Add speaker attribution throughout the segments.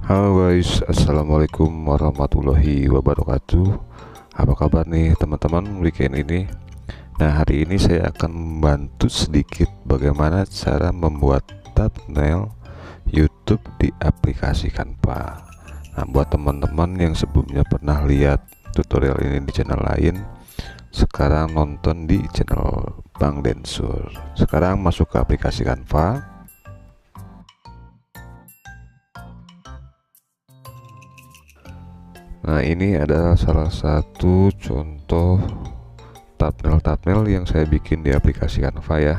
Speaker 1: Halo guys, assalamualaikum warahmatullahi wabarakatuh. Apa kabar nih teman-teman weekend ini? Nah, hari ini saya akan membantu sedikit bagaimana cara membuat thumbnail YouTube di aplikasi Canva. Nah, buat teman-teman yang sebelumnya pernah lihat tutorial ini di channel lain, sekarang nonton di channel Bang Densur. Sekarang masuk ke aplikasi Canva. Nah, ini adalah salah satu contoh thumbnail yang saya bikin di aplikasi Canva ya.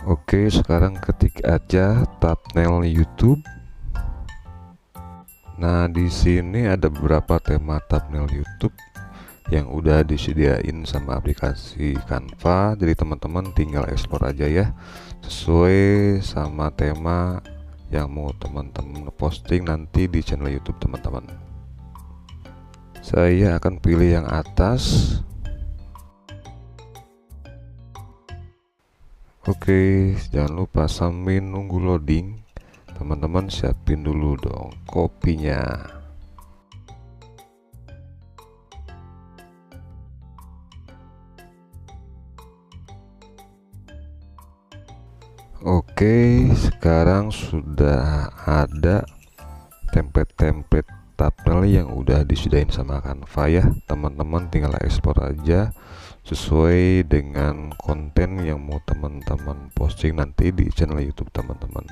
Speaker 1: Oke, sekarang ketik aja thumbnail YouTube. Nah, di sini ada beberapa tema thumbnail YouTube yang udah disediain sama aplikasi Canva, jadi teman-teman tinggal explore aja ya sesuai sama tema yang mau teman-teman posting nanti di channel YouTube teman-teman. Saya akan pilih yang atas. Oke, jangan lupa sambil nunggu loading teman-teman siapin dulu dong kopinya. Oke, sekarang sudah ada template-template thumbnail yang udah disediain sama Canva ya. Teman-teman tinggal ekspor aja sesuai dengan konten yang mau teman-teman posting nanti di channel YouTube teman-teman.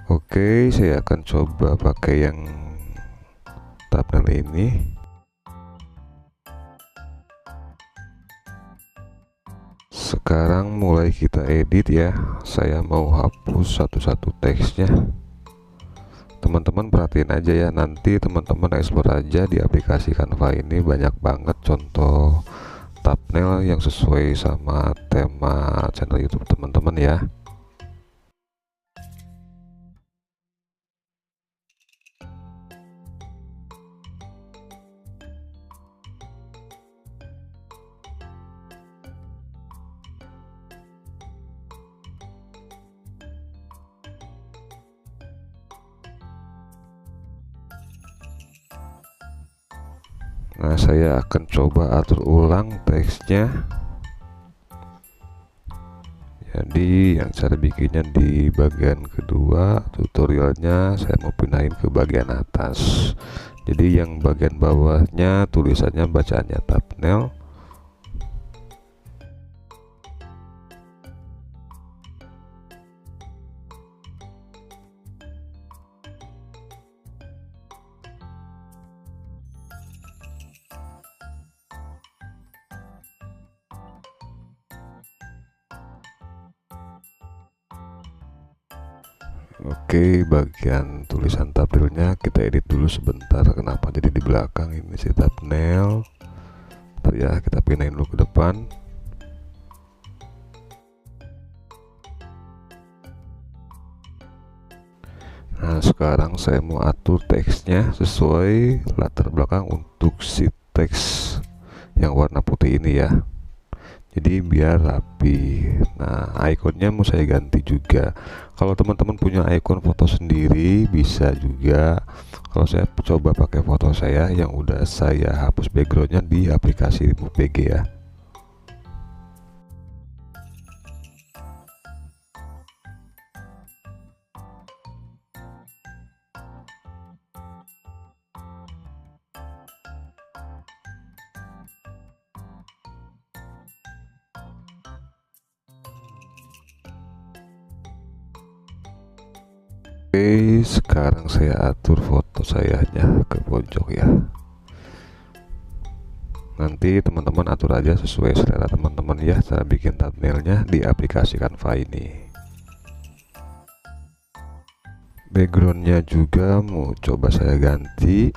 Speaker 1: Oke, saya akan coba pakai yang thumbnail ini. Sekarang mulai kita edit ya. Saya mau hapus satu-satu teksnya. Teman-teman perhatiin aja ya, nanti teman-teman explore aja di aplikasi Canva ini banyak banget contoh thumbnail yang sesuai sama tema channel YouTube teman-teman ya. Nah, saya akan coba atur ulang teksnya. Jadi yang cara bikinnya di bagian kedua tutorialnya saya mau pindahin ke bagian atas. Jadi yang bagian bawahnya tulisannya bacaannya thumbnail. Oke, bagian tulisan thumbnailnya kita edit dulu sebentar. Kenapa jadi di belakang ini si thumbnail? Bentar ya, kita pindahin dulu ke depan. Nah, sekarang saya mau atur teksnya sesuai latar belakang untuk si teks yang warna putih ini ya. Jadi biar rapi. Nah, ikonnya mau saya ganti juga. Kalau teman-teman punya ikon foto sendiri bisa juga. Kalau saya coba pakai foto saya yang udah saya hapus backgroundnya di aplikasi PG ya. Oke, sekarang saya atur foto sayanya ke pojok ya. Nanti teman-teman atur aja sesuai selera teman-teman ya cara bikin thumbnailnya di aplikasi Canva ini. Backgroundnya juga mau coba saya ganti.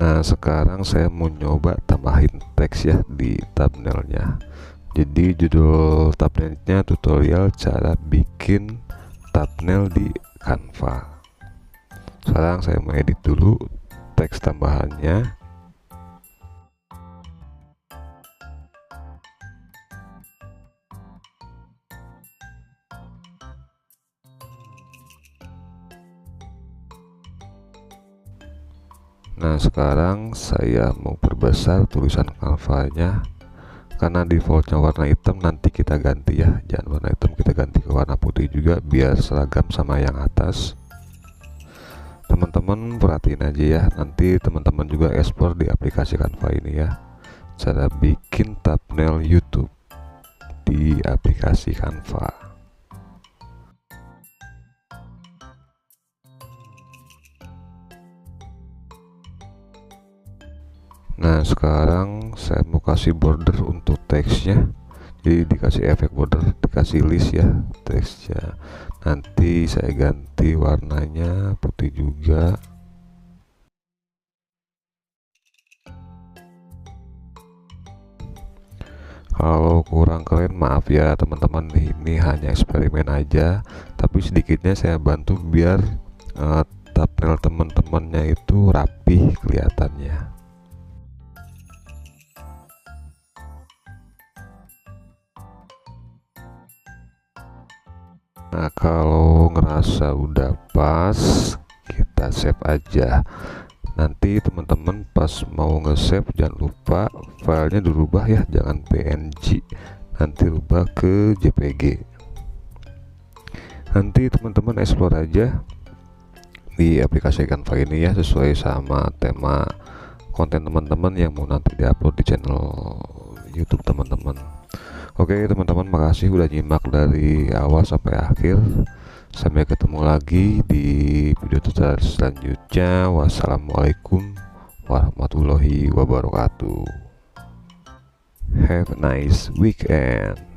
Speaker 1: Nah, sekarang saya mau nyoba tambahin teks ya di thumbnailnya. Jadi judul thumbnailnya tutorial cara bikin thumbnail di Canva. Sekarang saya mau edit dulu teks tambahannya. Nah, sekarang saya mau perbesar tulisan Canva-nya. Karena defaultnya warna hitam, nanti kita ganti ya, jangan warna hitam, kita ganti ke warna putih juga biar seragam sama yang atas. Teman-teman perhatiin aja ya, nanti teman-teman juga ekspor di aplikasi Canva ini ya, cara bikin thumbnail YouTube di aplikasi Canva. Nah, sekarang saya mau kasih border untuk teksnya. Jadi dikasih efek border, dikasih list ya teksnya. Nanti saya ganti warnanya putih juga. Kalau kurang keren maaf ya teman-teman, ini hanya eksperimen aja, tapi sedikitnya saya bantu biar thumbnail teman-temannya itu rapi kelihatannya. Nah, kalau ngerasa udah pas, kita save aja. Nanti teman-teman pas mau nge-save jangan lupa filenya dirubah ya, jangan PNG, nanti rubah ke JPG. Nanti teman-teman explore aja di aplikasi Canva ini ya, sesuai sama tema konten teman-teman yang mau nanti diupload di channel YouTube teman-teman. Oke teman-teman, makasih udah nyimak dari awal sampai akhir. Sampai ketemu lagi di video tutorial selanjutnya. Wassalamualaikum warahmatullahi wabarakatuh. Have a nice weekend.